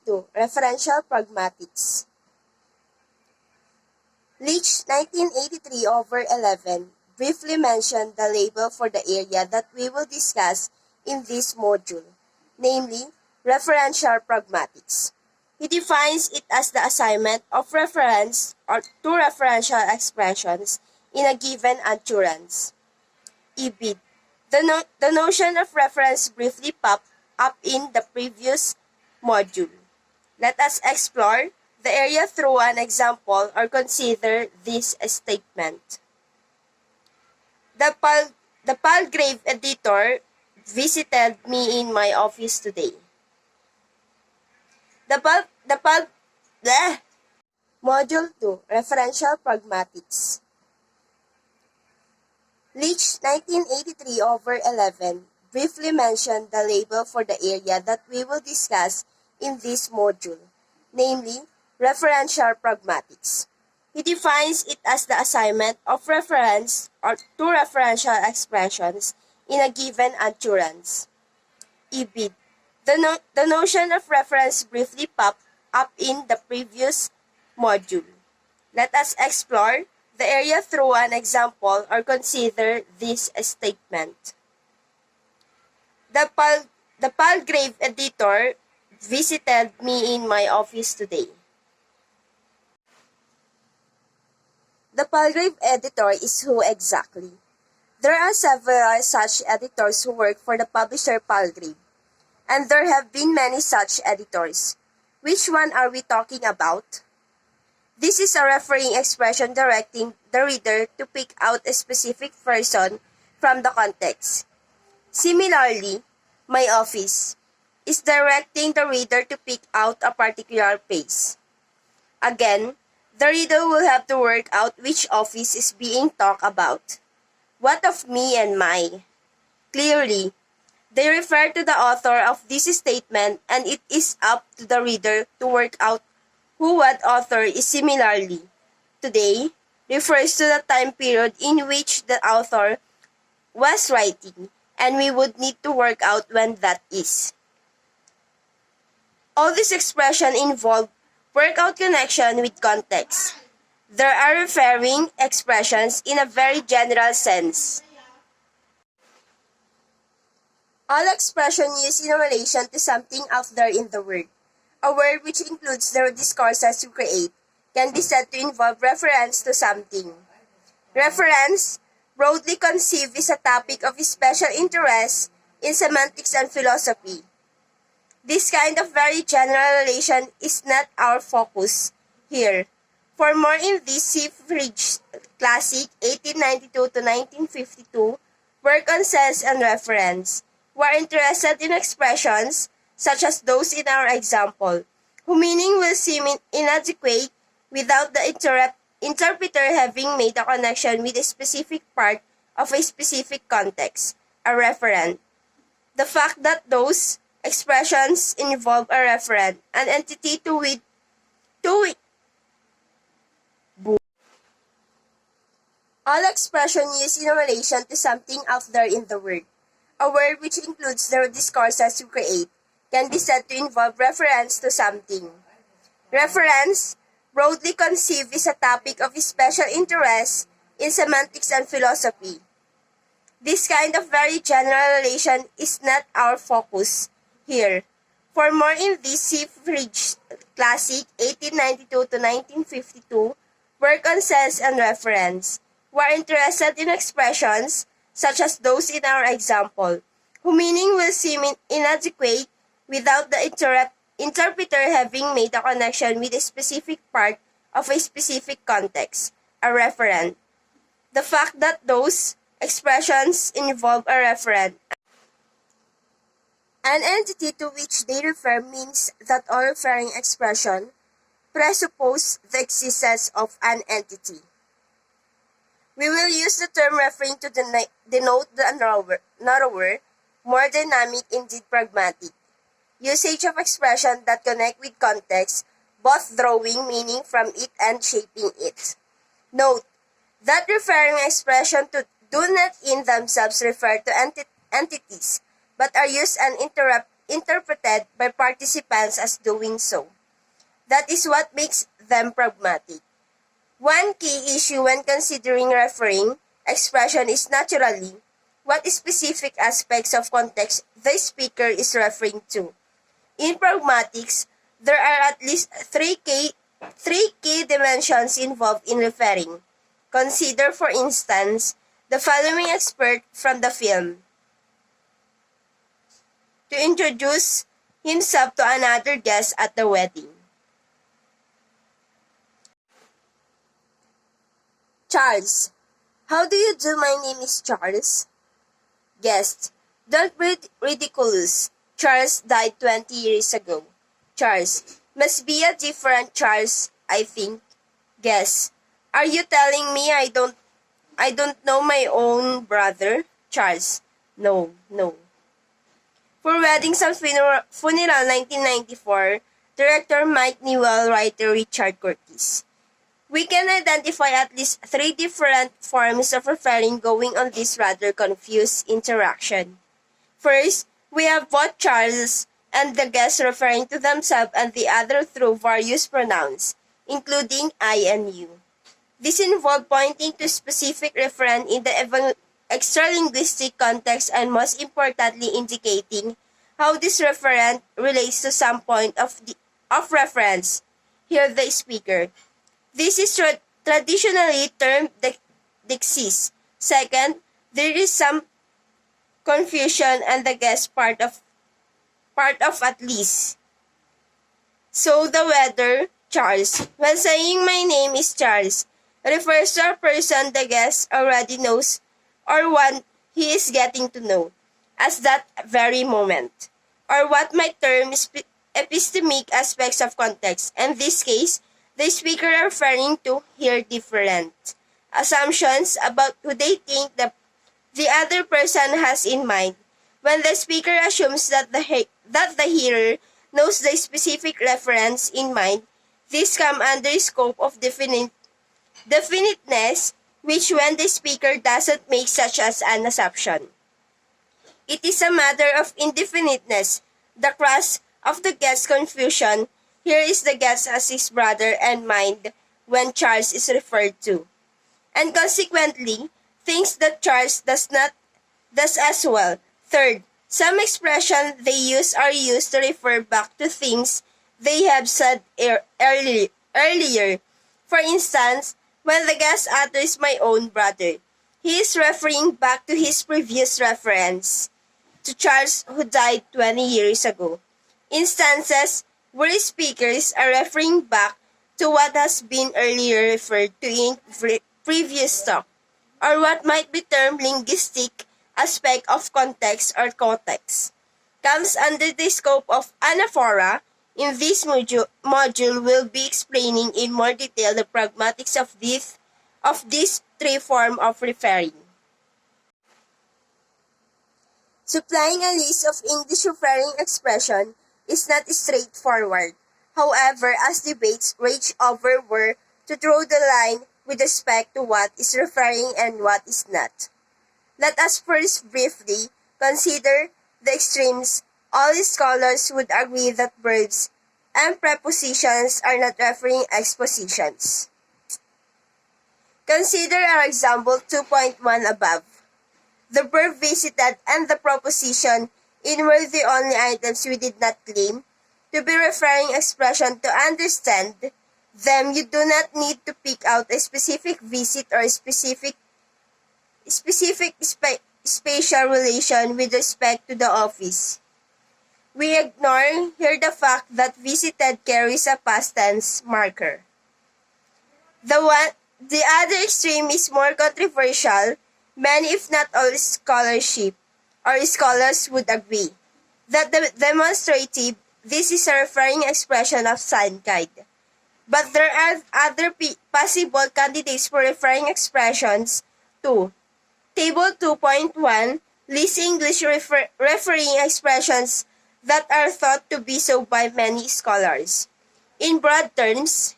to Referential Pragmatics. Leach 1983/11 briefly mentioned the label for the area that we will discuss in this module, namely Referential Pragmatics. He defines it as the assignment of reference or to referential expressions in a given occurrence. EBIT. The notion of reference briefly popped up in the previous module. Let us explore the area through an example or consider this statement. The Palgrave editor visited me in my office today. Module 2, Referential Pragmatics. Leach 1983/11 briefly mentioned the label for the area that we will discuss in this module, namely Referential Pragmatics. He defines it as the assignment of reference or to referential expressions in a given occurrence. EBIT. The notion of reference briefly popped up in the previous module. Let us explore the area through an example or consider this statement. The Palgrave editor visited me in my office today. The Palgrave editor is who exactly? There are several such editors who work for the publisher Palgrave, and there have been many such editors. Which one are we talking about? This is a referring expression directing the reader to pick out a specific person from the context. Similarly, my office is directing the reader to pick out a particular place. Again, the reader will have to work out which office is being talked about. What of me and my? Clearly, they refer to the author of this statement, and it is up to the reader to work out who what author is. Similarly, today refers to the time period in which the author was writing, and we would need to work out when that is. All these expressions involve workout connection with context. There are referring expressions in a very general sense. All expressions used in relation to something out there in the world, a word which includes the discourses we create, can be said to involve reference to something. Reference, broadly conceived, is a topic of special interest in semantics and philosophy. This kind of very general relation is not our focus here. For more in this, see Fried's classic 1892-1952 work on sense and reference. We are interested in expressions, such as those in our example, whose meaning will seem inadequate without the interpreter having made a connection with a specific part of a specific context, a referent. The fact that those expressions involve a referent, an entity to which all expressions used in relation to something out there in the world, a word which includes the discourses we create, can be said to involve reference to something. Reference, broadly conceived, is a topic of special interest in semantics and philosophy. This kind of very general relation is not our focus here. For more in this, see Fried's classic 1892-1952 work on sense and reference. We are interested in expressions, such as those in our example, whose meaning will seem inadequate without the interpreter having made a connection with a specific part of a specific context, a referent. The fact that those expressions involve a referent, an entity to which they refer, means that all referring expressions presuppose the existence of an entity. We will use the term referring to denote the narrower, more dynamic, indeed pragmatic usage of expression that connect with context, both drawing meaning from it and shaping it. Note that referring expressions do not in themselves refer to entities, but are used as interpreted by participants as doing so. That is what makes them pragmatic. One key issue when considering referring expression is naturally what specific aspects of context the speaker is referring to. In pragmatics, there are at least three key dimensions involved in referring. Consider, for instance, the following expert from the film to introduce himself to another guest at the wedding. Charles. How do you do? My name is Charles. Guest. Don't be ridiculous. Charles died 20 years ago. Charles. Must be a different Charles, I think. Guest. Are you telling me I don't know my own brother? Charles. No. For Weddings and Funeral 1994, director Mike Newell, writer Richard Curtis. We can identify at least three different forms of referring going on this rather confused interaction. First, we have both Charles and the guest referring to themselves and the other through various pronouns, including I and you. This involves pointing to specific referent in the extralinguistic context and most importantly indicating how this referent relates to some point of reference, here the speaker. This is traditionally termed dixis. Second, there is some confusion and the guest part of at least. So the whether Charles, when saying my name is Charles, refers to a person the guest already knows or one he is getting to know as that very moment, or what might term epistemic aspects of context. In this case, the speaker referring to here different assumptions about who they think the other person has in mind. When the speaker assumes that the hearer knows the specific reference in mind, this comes under scope of definiteness, which when the speaker doesn't make such as an assumption. It is a matter of indefiniteness, the crux of the guest's confusion. Here is the guest as his brother and mind when Charles is referred to, and consequently, things that Charles does as well. Third, some expressions they use are used to refer back to things they have said earlier. For instance, when the guest utters my own brother, he is referring back to his previous reference to Charles who died 20 years ago. Instances where speakers are referring back to what has been earlier referred to in previous talk, or what might be termed linguistic aspect of context or context, comes under the scope of anaphora. In this module we'll be explaining in more detail the pragmatics of these three forms of referring. Supplying a list of English referring expression is not straightforward. However, as debates rage over where to draw the line with respect to what is referring and what is not, let us first briefly consider the extremes. All scholars would agree that verbs and prepositions are not referring expositions. Consider our example 2.1 above. The verb visited and the proposition in were the only items we did not claim to be referring expression. To understand them, you do not need to pick out a specific visit or specific spatial relation with respect to the office. We ignore here the fact that visited carries a past tense marker. The other extreme is more controversial. Many, if not all, scholars would agree that the demonstrative, this is a referring expression of sign guide. But there are other possible candidates for referring expressions too. Table 2.1 lists English referring expressions that are thought to be so by many scholars. In broad terms,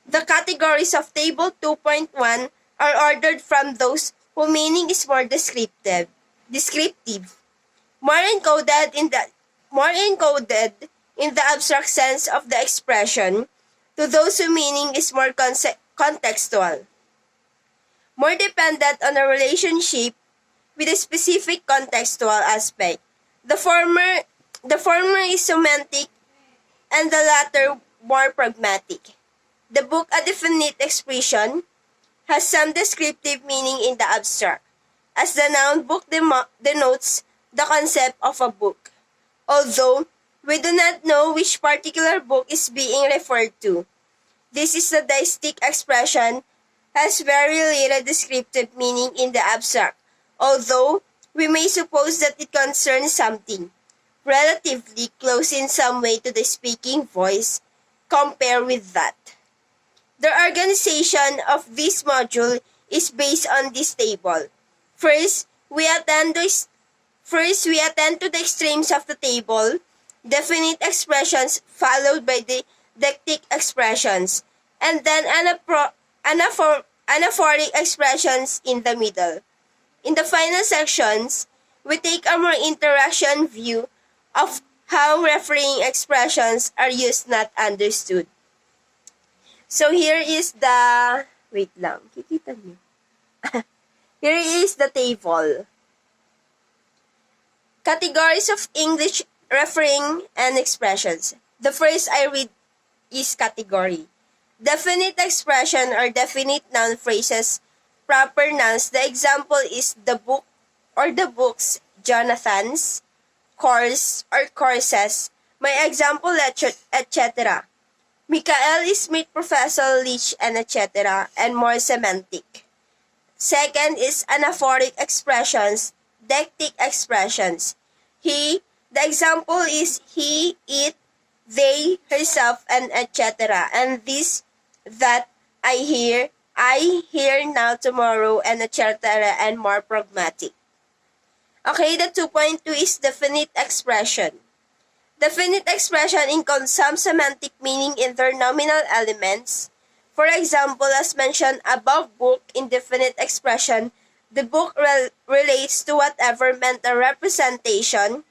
the categories of Table 2.1 are ordered from those whose meaning is more descriptive, more more encoded in the abstract sense of the expression to those whose meaning is more contextual, more dependent on a relationship with a specific contextual aspect. The former is semantic and the latter more pragmatic. The book, a definite expression, has some descriptive meaning in the abstract, as the noun book denotes the concept of a book, although we do not know which particular book is being referred to. This is the deistic expression has very little descriptive meaning in the abstract, although we may suppose that it concerns something relatively close in some way to the speaking voice. Compare with that. The organization of this module is based on this table. First, we attend to the extremes of the table, definite expressions followed by the deictic expressions, and then anaphoric expressions in the middle. In the final sections, we take a more interaction view of how referring expressions are used, not understood. So here is the, wait lang, kikita niyo. Here is the table. Categories of English referring and expressions. The first I read is category. Definite expression or definite noun phrases, proper nouns. The example is the book or the books, Jonathan's, course or courses, my example lecture, etc. Michael is meet Professor Leach and etc. and more semantic. Second is anaphoric expressions, deictic expressions. He, the example is he, it, they, herself, and etc. And this, that, I hear now, tomorrow, and etc. and more pragmatic. Okay, the 2.2 is definite expression. Definite expression includes some semantic meaning in their nominal elements. For example, as mentioned above, book, indefinite expression, the book relates to whatever mental representation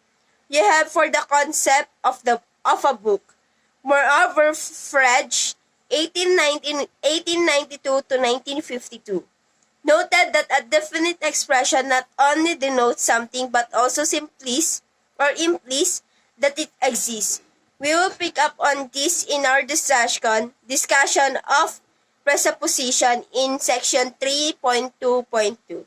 you have for the concept of a book. Moreover, Fredge, 1892 to 1952, noted that a definite expression not only denotes something but also implies that it exists. We will pick up on this in our discussion of presupposition in section 3.2.2.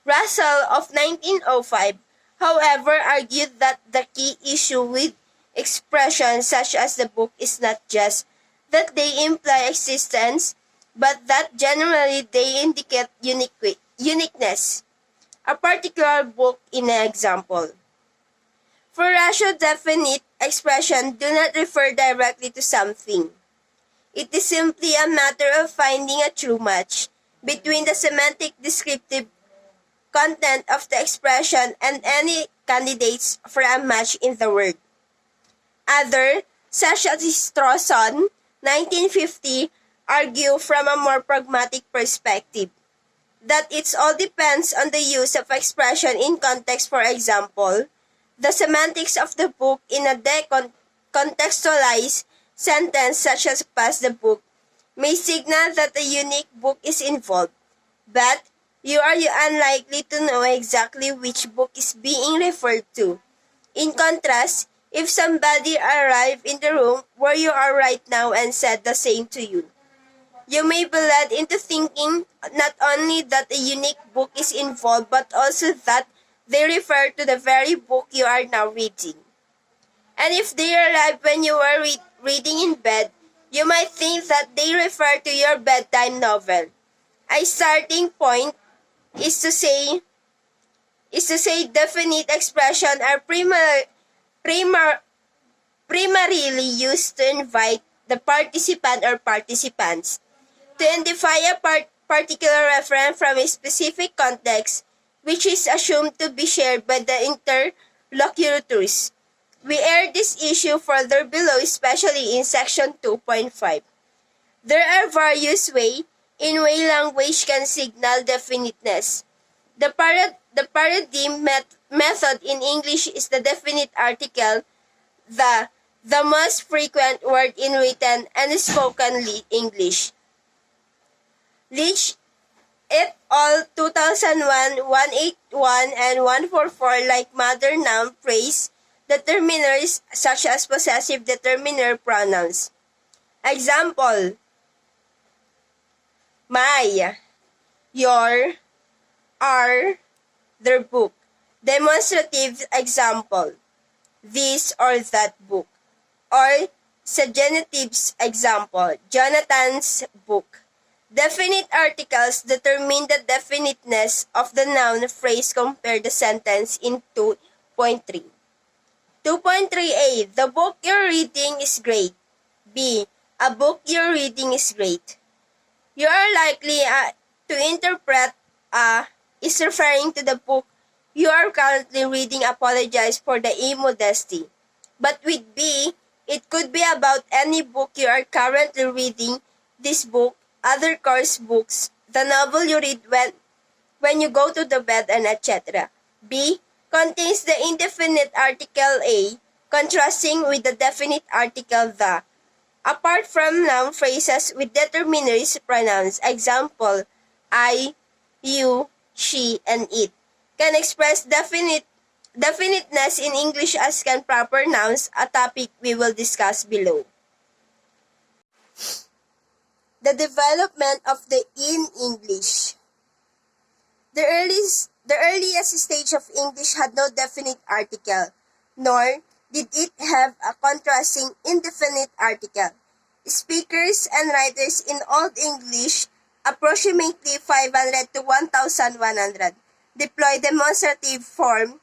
Russell of 1905, however, argued that the key issue with expressions such as the book is not just that they imply existence, but that generally they indicate uniqueness. A particular book in an example. For ratio, definite expression do not refer directly to something. It is simply a matter of finding a true match between the semantic descriptive content of the expression and any candidates for a match in the word. Others, such as Strawson, 1950, argue from a more pragmatic perspective that it all depends on the use of expression in context. For example, the semantics of the book in a decontextualized sentence such as pass the book may signal that a unique book is involved, but you are unlikely to know exactly which book is being referred to. In contrast, if somebody arrived in the room where you are right now and said the same to you, you may be led into thinking not only that a unique book is involved but also that they refer to the very book you are now reading. And if they arrive when you are reading in bed, you might think that they refer to your bedtime novel. A starting point is to say definite expression are primarily used to invite the participant or participants to identify a particular reference from a specific context which is assumed to be shared by the interlocutors. We air this issue further below, especially in section 2.5. There are various ways in which language can signal definiteness. The paradigm method in English is the definite article the most frequent word in written and spoken English. Leach et al. 2001, 181 and 144 like modern noun phrase determiners such as possessive determiner pronouns. Example: my, your, our, their book. Demonstrative example: this or that book. Or sa genitives example: Jonathan's book. Definite articles determine the definiteness of the noun phrase. Compare the sentence in 2.3. 2.3a. The book you're reading is great. B. A book you're reading is great. You are likely to interpret is referring to the book you are currently reading. Apologize for the immodesty. But with B, it could be about any book you are currently reading, this book, other course books, the novel you read when you go to the bed, and etc. B contains the indefinite article a, contrasting with the definite article the. Apart from noun phrases with determiners pronouns, example, I, you, she, and it, can express definiteness in English as can proper nouns, a topic we will discuss below. The development of the in English. The earliest stage of English had no definite article, nor did it have a contrasting indefinite article. Speakers and writers in Old English, approximately 500 to 1,100, deploy demonstrative form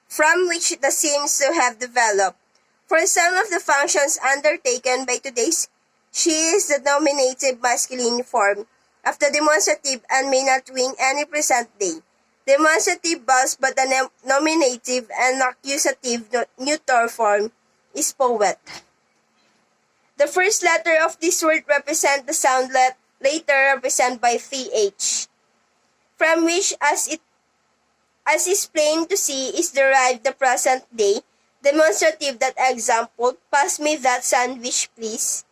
from which the seems to have developed. For some of the functions undertaken by today's she is the nominative masculine form of the demonstrative and may not wing any present day. Demonstrative boss but the nominative and accusative neuter form is poet. The first letter of this word represent the sound later represented by th, from which as is plain to see is derived the present day demonstrative. That example, pass me that sandwich please.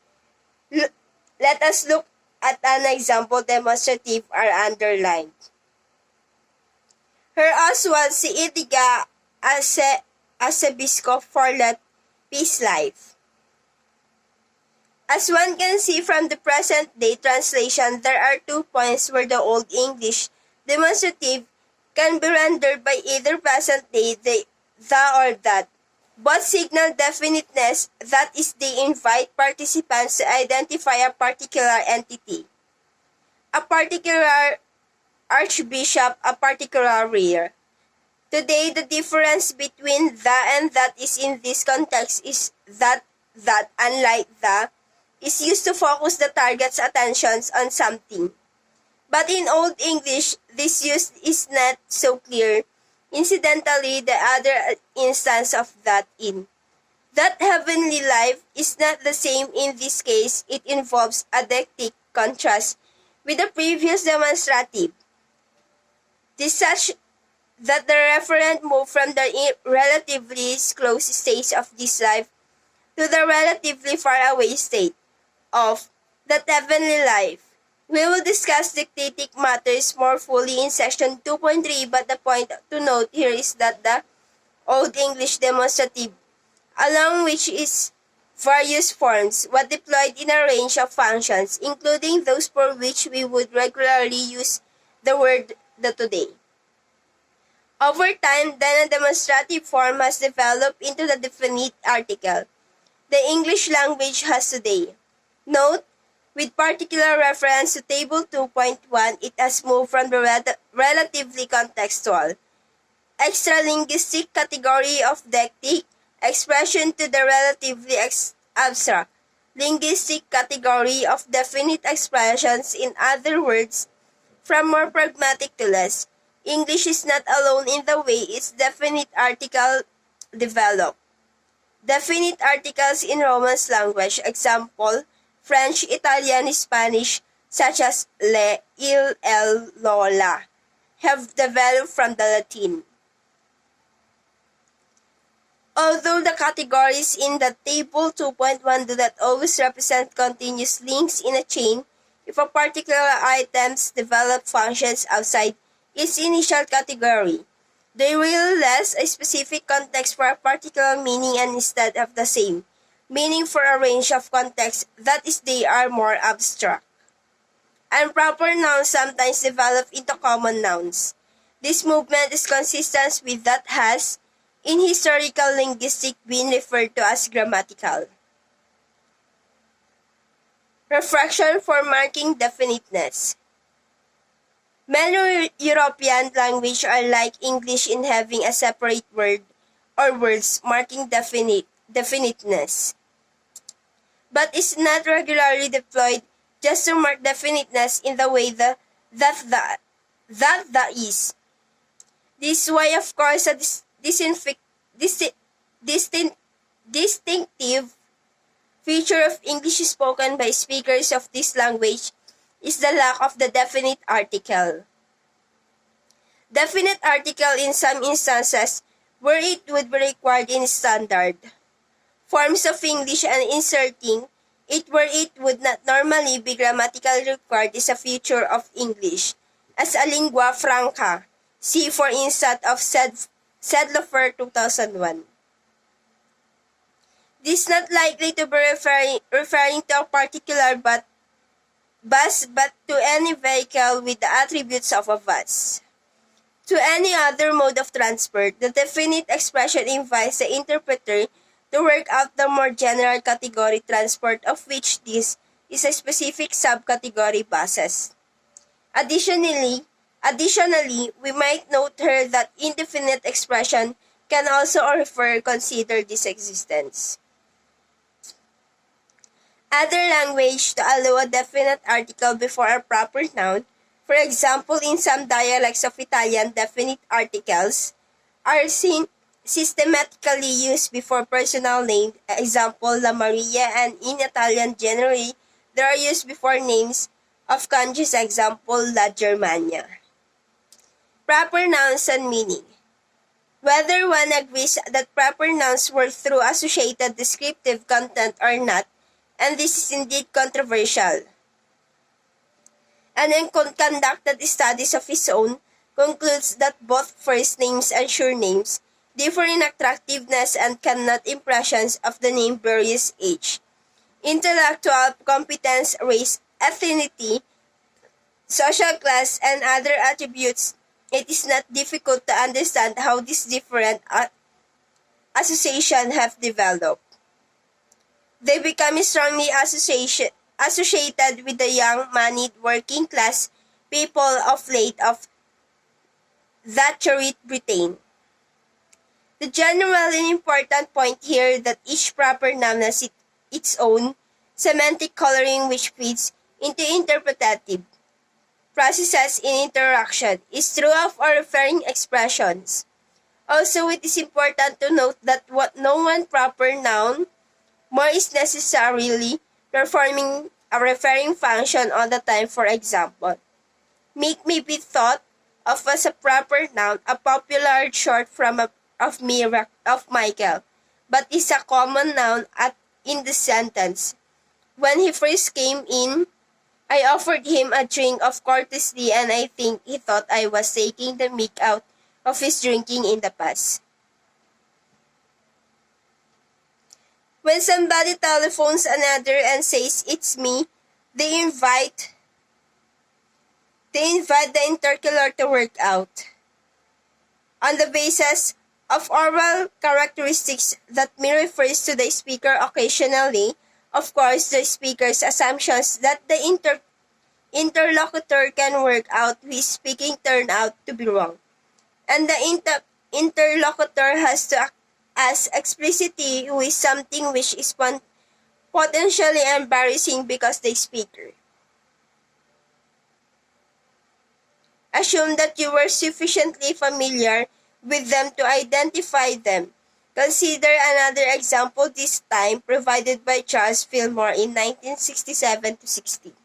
Let us look at an example demonstrative are underlined. Her Oswald si Idiga Arcebiscop Forlet Peace Life. As one can see from the present-day translation, there are 2 points where the Old English demonstrative can be rendered by either present-day, the or that. Both signal definiteness, that is, they invite participants to identify a particular entity, a particular archbishop, a particular rear. Today, the difference between the and that is in this context is that, unlike the, is used to focus the target's attentions on something. But in Old English, this use is not so clear. Incidentally, the other instance of that in that heavenly life is not the same in this case. It involves a deictic contrast with the previous demonstrative. This such that the referent move from the relatively close stage of this life to the relatively far away state of that heavenly life. We will discuss dictatic matters more fully in section 2.3, but the point to note here is that the Old English demonstrative, along which is various forms, was deployed in a range of functions, including those for which we would regularly use the word the today. Over time, then a demonstrative form has developed into the definite article the English language has today. Note, with particular reference to Table 2.1, it has moved from the relatively contextual, extra-linguistic category of deictic expression to the relatively abstract, linguistic category of definite expressions. In other words, from more pragmatic to less. English is not alone in the way its definite article developed. Definite articles in Romance language, example, French, Italian, Spanish, such as le, il, el, lo, la, have developed from the Latin. Although the categories in the table 2.1 do not always represent continuous links in a chain, if a particular items develop functions outside its initial category, they realize a specific context for a particular meaning and instead of the same meaning for a range of contexts, that is, they are more abstract. And proper nouns sometimes develop into common nouns. This movement is consistent with that has, in historical linguistics, been referred to as grammatical. Refraction for marking definiteness. Many European languages are like English in having a separate word or words marking definiteness, but is not regularly deployed just to mark definiteness in the way that the is. This is why, of course, a distinctive feature of English spoken by speakers of this language is the lack of the definite article. Definite article in some instances where it would be required in standard forms of English and inserting it where it would not normally be grammatically required is a feature of English as a lingua franca. See for instance of Sedlofer 2001. This is not likely to be referring to a particular bus but to any vehicle with the attributes of a bus. To any other mode of transport, the definite expression invites the interpreter to work out the more general category transport of which this is a specific subcategory buses. Additionally, we might note here that indefinite expression can also consider this existence. Other language to allow a definite article before a proper noun, for example, in some dialects of Italian, definite articles are systematically used before personal name, example, La Maria, and in Italian generally, they are used before names of countries, example, La Germania. Proper nouns and meaning. Whether one agrees that proper nouns work through associated descriptive content or not, and this is indeed controversial. And then conducted studies of his own concludes that both first names and surnames differ in attractiveness and connote impressions of the name various age, intellectual competence, race, ethnicity, social class, and other attributes. It is not difficult to understand how these different associations have developed. They become strongly associated with the young, moneyed, working class people of late of Thatcherite Britain. The general and important point here that each proper noun has its own semantic coloring which feeds into interpretative processes in interaction is true of our referring expressions. Also, it is important to note that no one proper noun more is necessarily performing a referring function all the time. For example, make may be thought of as a proper noun, a popular short form of Michael, but is a common noun in the sentence. When he first came in, I offered him a drink of courtesy and I think he thought I was taking the mick out of his drinking in the past. When somebody telephones another and says, "It's me," they invite the interlocutor to work out, on the basis of oral characteristics, that me refers to the speaker occasionally. Of course, the speaker's assumptions that the interlocutor can work out who is speaking turn out to be wrong, and the interlocutor has to act as explicitly who is something which is potentially embarrassing because the speaker. Assume that you were sufficiently familiar with them to identify them. Consider another example, this time provided by Charles Fillmore in 1967-60.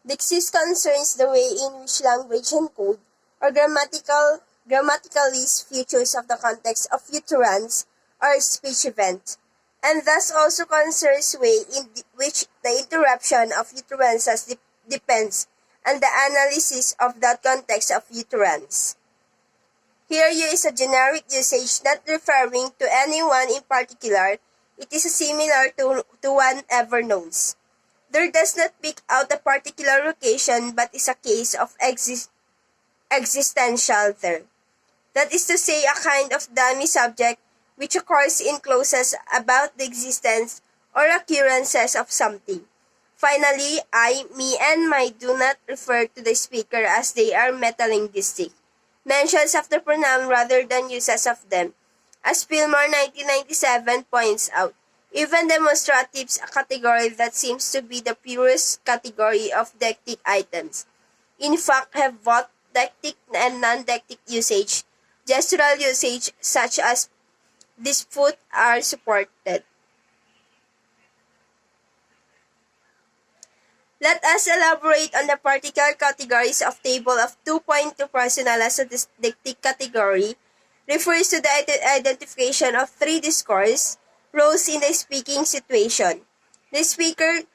This concerns the way in which language and code or grammatical grammatically features of the context of utterance or speech event, and thus also concerns way in which the interruption of utterances depends on the analysis of that context of utterance. Here U is a generic usage not referring to anyone in particular. It is similar to one ever knows. There does not pick out a particular location but is a case of existential there. That is to say, a kind of dummy subject which occurs in clauses about the existence or occurrences of something. Finally, I, me, and my do not refer to the speaker as they are metalinguistic. Mentions of the pronoun rather than uses of them. As Fillmore 1997 points out, even demonstratives, a category that seems to be the purest category of deictic items, in fact have both deictic and non-deictic usage. Gestural usage such as this foot are supported. Let us elaborate on the particular categories of Table of 2.2 personal as a deictic category refers to the identification of three discourse roles in the speaking situation. The speaker,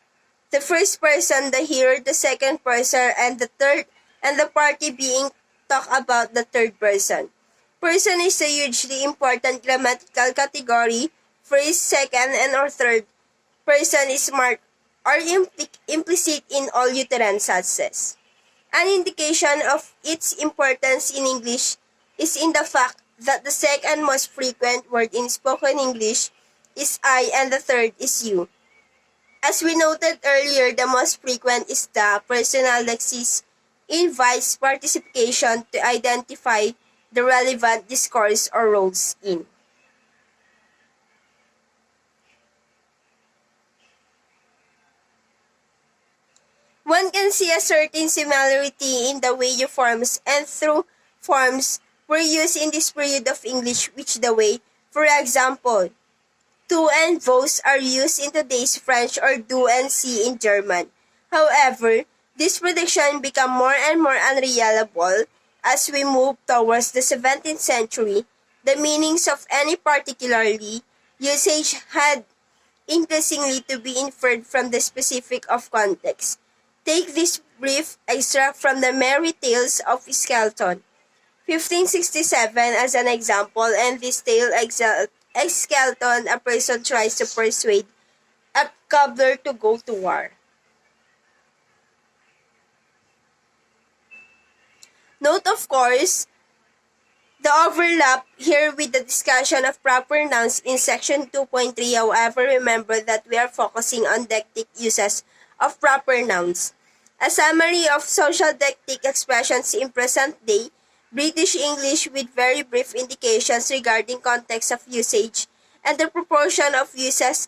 the first person, the hearer, the second person, and the third, and the party being talk about the third person. Person is a hugely important grammatical category. First, second, and or third person is marked or implicit in all utterances. An indication of its importance in English is in the fact that the second most frequent word in spoken English is I and the third is you. As we noted earlier, the most frequent is the personal lexis invites participation to identify the relevant discourse or roles in. One can see a certain similarity in the way forms and through forms were used in this period of English which the way, for example, to and vos are used in today's French or do and see in German. However, this prediction became more and more unreliable as we move towards the 17th century. The meanings of any particularly usage had increasingly to be inferred from the specific of context. Take this brief extract from the Merry Tales of Skelton, 1567 as an example, and this tale Skelton, a person tries to persuade a cobbler to go to war. Note, of course, the overlap here with the discussion of proper nouns in section 2.3. However, remember that we are focusing on deictic uses of proper nouns. A summary of social deictic expressions in present-day British English with very brief indications regarding context of usage and the proportion of uses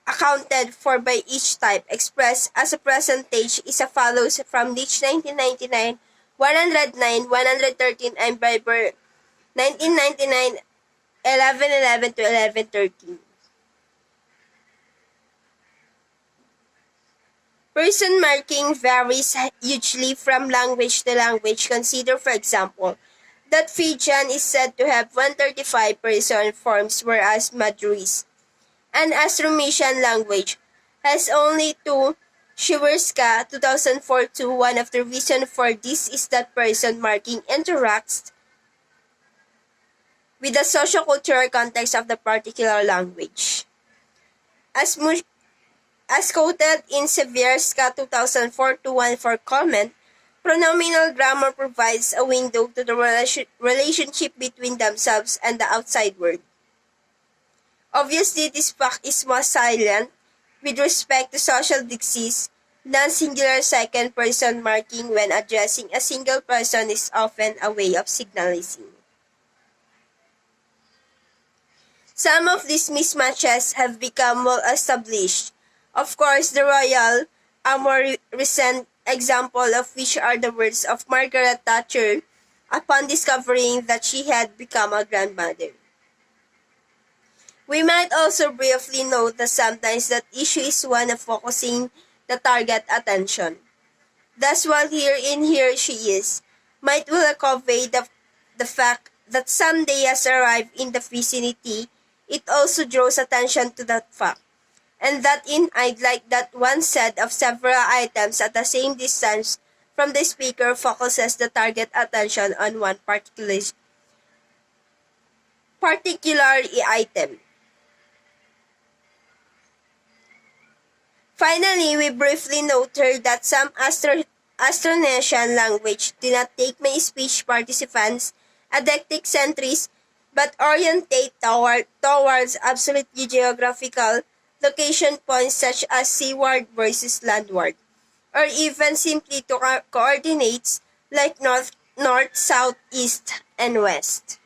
accounted for by each type expressed as a percentage is as follows from Leach 1999, 109, 113, and Biber 1999, 1111 to 1113. Person marking varies hugely from language to language. Consider, for example, that Fijian is said to have 135 person forms whereas Madurese, an Austronesian language, has only two. Shiwerska, 2004-2. One of the reasons for this is that person marking interacts with the socio-cultural context of the particular language. As quoted in Sevierska 2004-1 for comment, pronominal grammar provides a window to the relationship between themselves and the outside world. Obviously, this fact is most salient with respect to social dixes. Non-singular second person marking when addressing a single person is often a way of signalizing. Some of these mismatches have become well established. Of course, the royal, a more recent example of which are the words of Margaret Thatcher upon discovering that she had become a grandmother. We might also briefly note that sometimes that issue is one of focusing the target attention. Thus, while here she is, might well convey the the fact that someday has arrived in the vicinity, it also draws attention to that fact. And that in I'd like that one set of several items at the same distance from the speaker focuses the target attention on one particular item. Finally, we briefly note here that some Austronesian language do not take many speech participants adectic centries but orientate towards absolute geographical location points such as seaward versus landward, or even simply to coordinates like north, south, east, and west.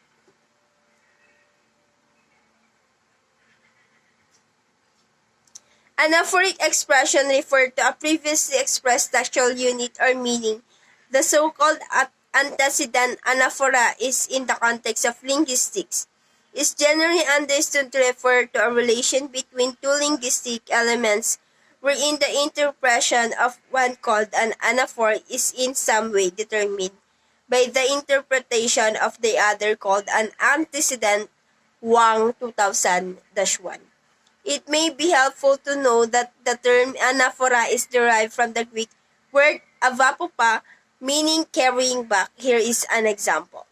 Anaphoric expression refer to a previously expressed textual unit or meaning. The so-called antecedent anaphora is in the context of linguistics. Is generally understood to refer to a relation between two linguistic elements wherein the interpretation of one called an anaphor is in some way determined by the interpretation of the other called an antecedent. Wang 2000-1. It may be helpful to know that the term anaphora is derived from the Greek word avapopa, meaning carrying back. Here is an example.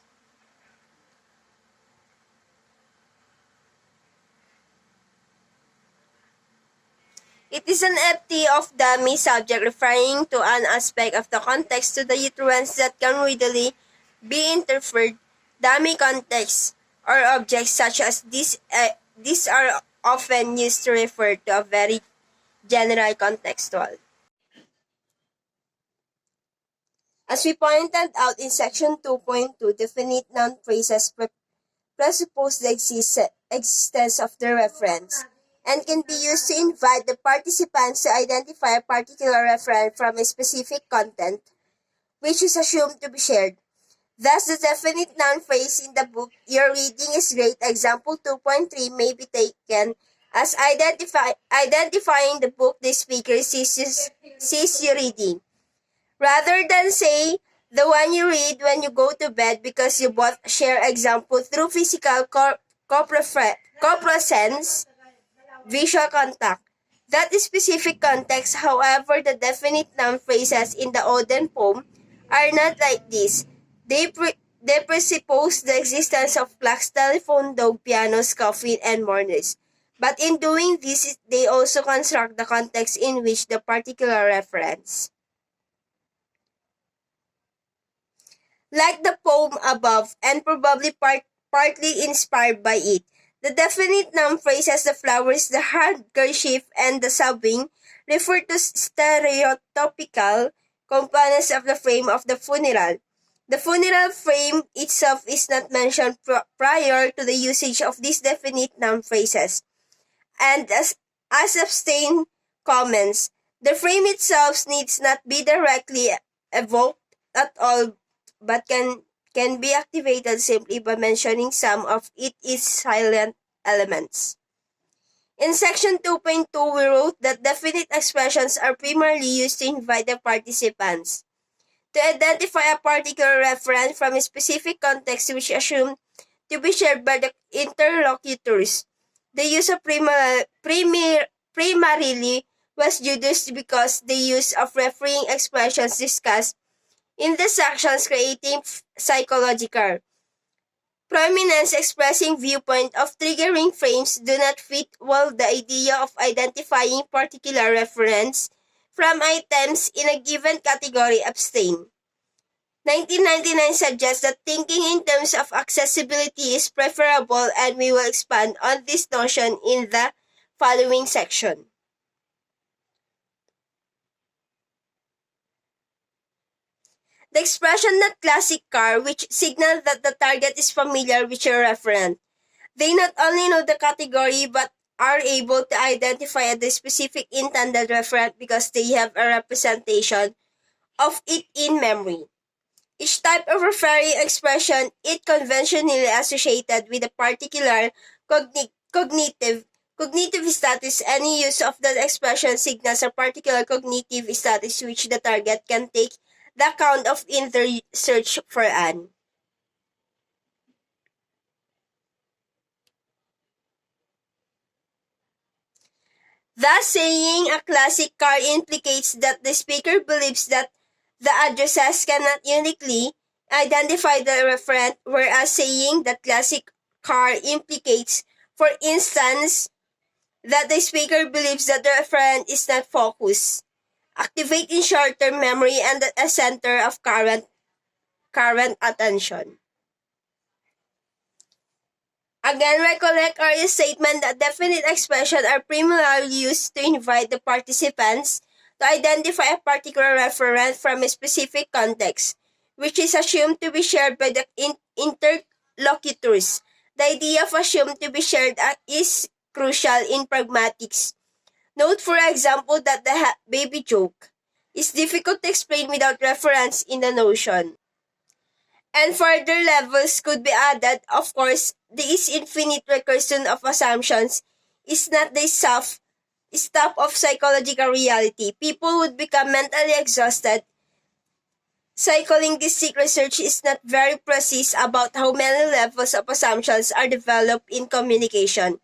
It is an FT of dummy subject referring to an aspect of the context to the utterance that can readily be interfered. Dummy contexts or objects such as these are often used to refer to a very general contextual. As we pointed out in section 2.2, definite noun phrases presuppose the existence of the reference and can be used to invite the participants to identify a particular reference from a specific content, which is assumed to be shared. Thus, the definite noun phrase in the book "Your reading is great" example 2.3 may be taken as identifying the book the speaker sees you reading, rather than say the one you read when you go to bed because you both share example through physical co-presence, visual contact. That specific context, however, the definite noun phrases in the Oden poem are not like this. They presuppose the existence of clocks, telephone, dog, pianos, coffee, and mourners. But in doing this, they also construct the context in which the particular reference. Like the poem above, and probably partly inspired by it, the definite noun phrases the flowers, the handkerchief, and the sobbing refer to stereotypical components of the frame of the funeral. The funeral frame itself is not mentioned prior to the usage of these definite noun phrases. And as Abstain comments, the frame itself needs not be directly evoked at all but can be activated simply by mentioning some of its silent elements. In section 2.2, we wrote that definite expressions are primarily used to invite the participants to identify a particular reference from a specific context which is assumed to be shared by the interlocutors. The use of primarily was deduced because the use of referring expressions discussed in the sections creating psychological prominence expressing viewpoint of triggering frames do not fit well the idea of identifying particular reference from items in a given category. Abstain. 1999 suggests that thinking in terms of accessibility is preferable, and we will expand on this notion in the following section. The expression "not classic car," which signals that the target is familiar with your referent. They not only know the category but are able to identify the specific intended referent because they have a representation of it in memory. Each type of referring expression is conventionally associated with a particular cognitive status. Any use of that expression signals a particular cognitive status which the target can take the account of in their search for an. Thus saying a classic car implicates that the speaker believes that the addressee cannot uniquely identify the referent, whereas saying that classic car implicates, for instance, that the speaker believes that the referent is not focused, activating short-term memory and a center of current attention. Again, recollect our statement that definite expressions are primarily used to invite the participants to identify a particular referent from a specific context, which is assumed to be shared by the interlocutors. The idea of assumed to be shared is crucial in pragmatics. Note, for example, that the baby joke is difficult to explain without reference in the notion. And further levels could be added. Of course, this infinite recursion of assumptions is not the stuff of psychological reality. People would become mentally exhausted. Psycholinguistic research is not very precise about how many levels of assumptions are developed in communication.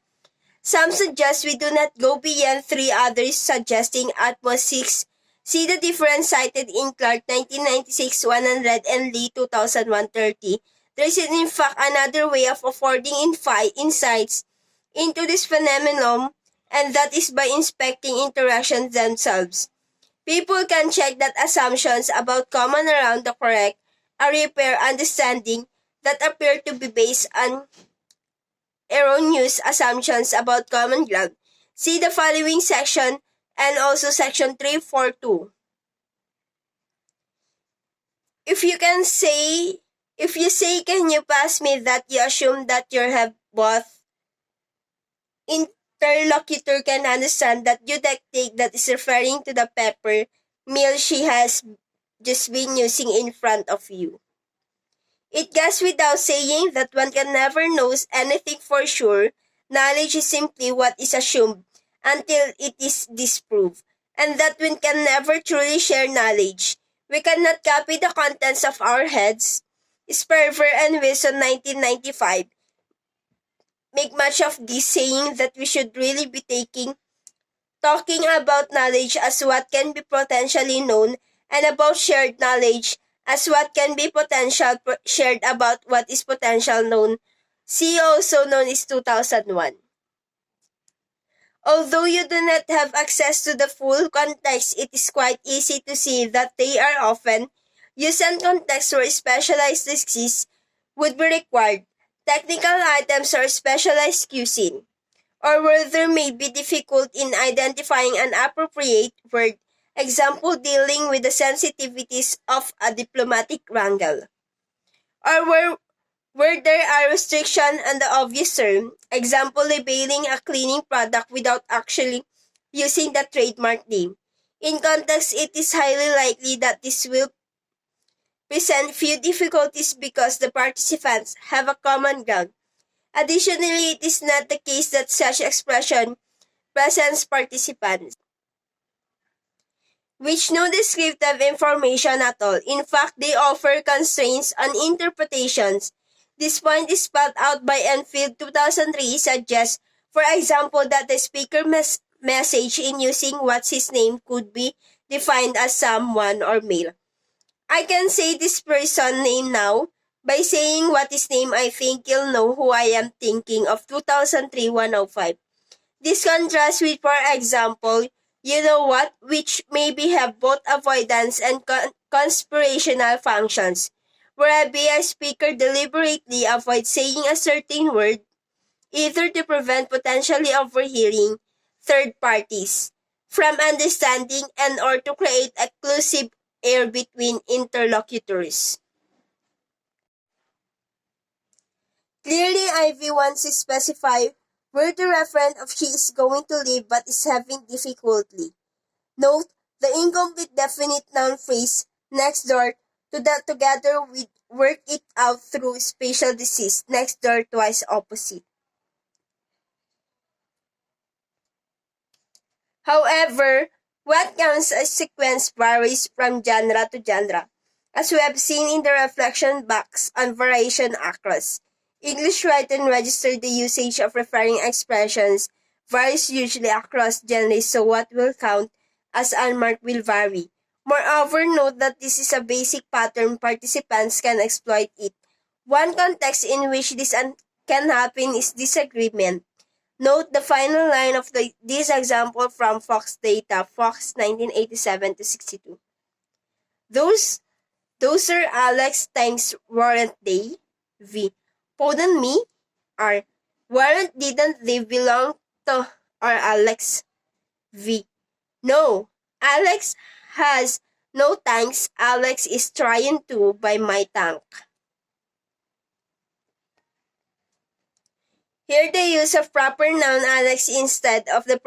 Some suggest we do not go beyond 3, others suggesting at most 6. See the difference cited in Clark 1996 100 and Lee 2001 30. There is in fact another way of affording insights into this phenomenon, and that is by inspecting interactions themselves. People can check that assumptions about common around the correct or repair understanding that appear to be based on erroneous assumptions about common ground. See the following section and also section 342. If you say, can you pass me that, you assume that you have both. Interlocutor can understand that you dictate that is referring to the pepper meal she has just been using in front of you. It goes without saying that one can never know anything for sure. Knowledge is simply what is assumed until it is disproved, and that one can never truly share knowledge. We cannot copy the contents of our heads. Sperver and Wilson 1995 make much of this, saying that we should really be talking about knowledge as what can be potentially known, and about shared knowledge as what can be shared about what is potential known. See also known as 2001. Although you do not have access to the full context, it is quite easy to see that they are often used in contexts where specialized skills would be required, technical items or specialized cuisine, or where there may be difficulty in identifying an appropriate word, example dealing with the sensitivities of a diplomatic wrangle, or where there are restrictions on the obvious term, example labeling a cleaning product without actually using the trademark name. In context, it is highly likely that this will present few difficulties because the participants have a common ground. Additionally, it is not the case that such expression presents participants which no descriptive information at all. In fact, they offer constraints on interpretations. This point is spelled out by Enfield 2003 suggests, for example, that the speaker message in using what's his name could be defined as someone or male. I can say this person name now. By saying what is name, I think you'll know who I am thinking of 2003-105. This contrasts with, for example, you know what, which maybe have both avoidance and conspirational functions, where a speaker deliberately avoids saying a certain word, either to prevent potentially overhearing third parties from understanding and or to create exclusive air between interlocutors. Clearly, Ivy wants to specify where the referent of she is going to live but is having difficulty. Note the incomplete definite noun phrase next door to that together with work it out through spatial disease next door twice opposite. However, what counts as sequence varies from genre to genre, as we have seen in the reflection box on variation across. English write and register the usage of referring expressions varies hugely across genres, so what will count as unmarked will vary. Moreover, note that this is a basic pattern. Participants can exploit it. One context in which this can happen is disagreement. Note the final line of this example from Fox Data, Fox 1987-62. Those are Alex times weren't they? V. Pardon me? R. Weren't didn't they belong to or Alex? V. No. Alex has no tanks. Alex is trying to buy my tank. Here the use of proper noun Alex instead of the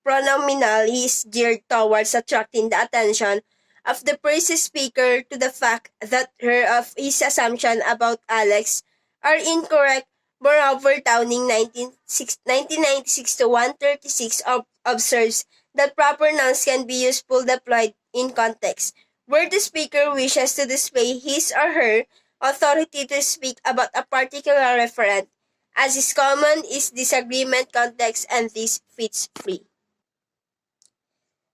pronominal is geared towards attracting the attention of the first speaker to the fact that her of his assumption about Alex are incorrect. Moreover, Downing 1996 to 136 observes that proper nouns can be useful deployed in context, where the speaker wishes to display his or her authority to speak about a particular referent. As is common is disagreement context, and this fits free.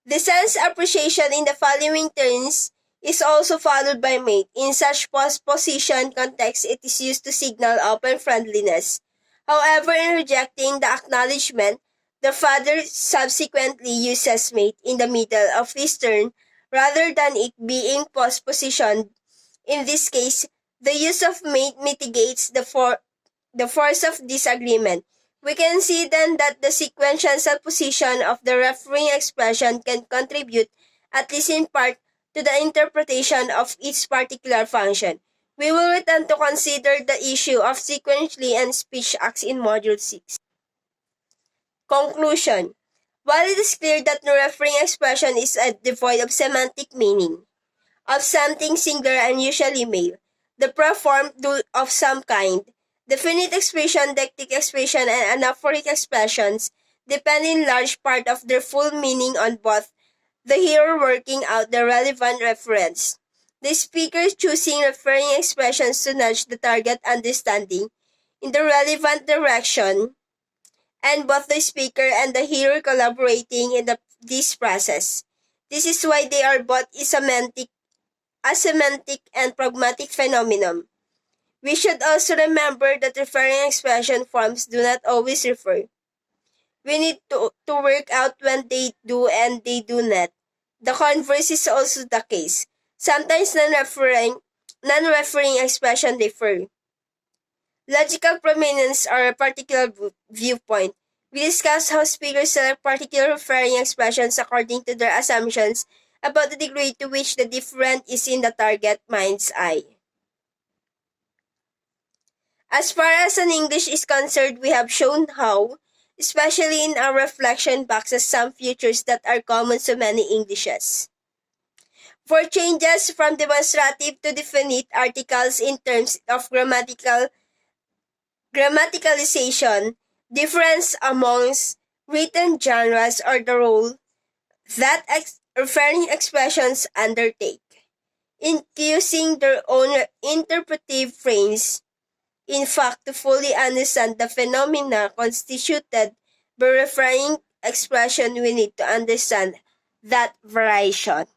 The sense appreciation in the following terms is also followed by mate. In such postposition context, it is used to signal open friendliness. However, in rejecting the acknowledgement, the father subsequently uses mate in the middle of his turn rather than it being postpositioned. In this case, the use of mate mitigates the force of disagreement. We can see then that the sequential position of the referring expression can contribute, at least in part, to the interpretation of its particular function. We will return to consider the issue of sequentially and speech acts in Module 6. Conclusion. While it is clear that the referring expression is devoid of semantic meaning, of something singular and usually male, the proform do of some kind, definite expression, deictic expression, and anaphoric expressions depend in large part of their full meaning on both the hearer working out the relevant reference, the speaker choosing referring expressions to nudge the target understanding in the relevant direction, and both the speaker and the hearer collaborating in this process. This is why they are both a semantic and pragmatic phenomenon. We should also remember that referring expression forms do not always refer. We need to work out when they do and they do not. The converse is also the case. Sometimes non-referring expression refer. Logical prominence are a particular viewpoint. We discussed how speakers select particular referring expressions according to their assumptions about the degree to which the different is in the target mind's eye. As far as an English is concerned, we have shown how, especially in our reflection boxes, some features that are common to many Englishes. For changes from demonstrative to definite articles in terms of grammaticalization, difference amongst written genres, or the role that referring expressions undertake in using their own interpretive frames. In fact, to fully understand the phenomena constituted by referring expression, we need to understand that variation.